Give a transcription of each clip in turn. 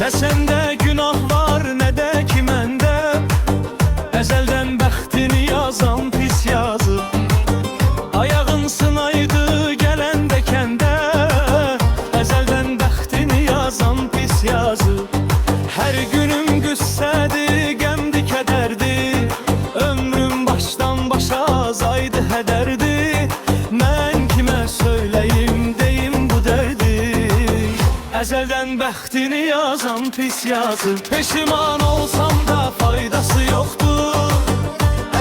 Ne sende günah var ne de ki mende, ezelden bəxtini yazan pis yazı. Ayağın sınaydı gelende kende, ezelden bəxtini yazan pis yazı. Her günüm güssədi, qəmdi, kədərdi, ömrüm başdan başa azaydı, hədərdi. Mən kimə söyleyim, deyim bu dərdi, ezelden bəxtini yazan pis yazı. Peşiman olsam da faydası yoktur,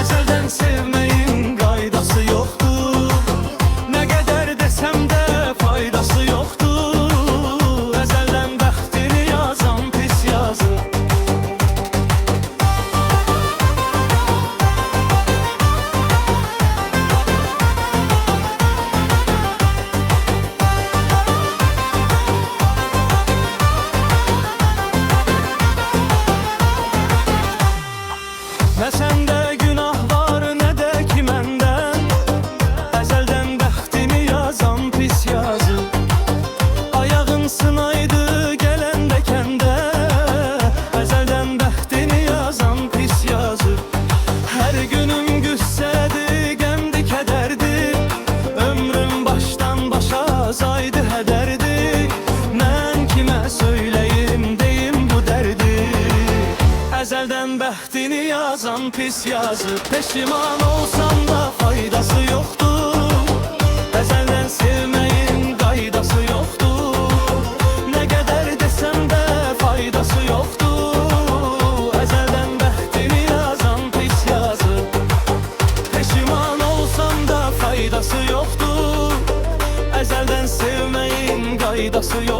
ezelden sevmeyin qaydası yoktur. Ne kadar desem de faydası yoktur, ezelden bəxtini yazan pis yazı. Ne sende günah var ne de ki menden, ezelden bəxtini yazan pis yazı. Ayağın sınaydı gelende kende, ezelden bəxtini yazan pis yazı. Her günüm güssədi, qəmdi, kədərdi, ömrüm baştan başa azaydı, hədərdi. Mən kimə söyleyim, deyim bu dərdi, ezelden bəxtini yazan pis yazı. Peşiman olsam da faydası yoktur, ezelden sevmeyin qaydası yoktur. Ne kadar desem de faydası yoktur, ezelden bəxtini yazan pis yazı. Peşiman olsam da faydası yoktur, ezelden sevmeyin qaydası yoktur.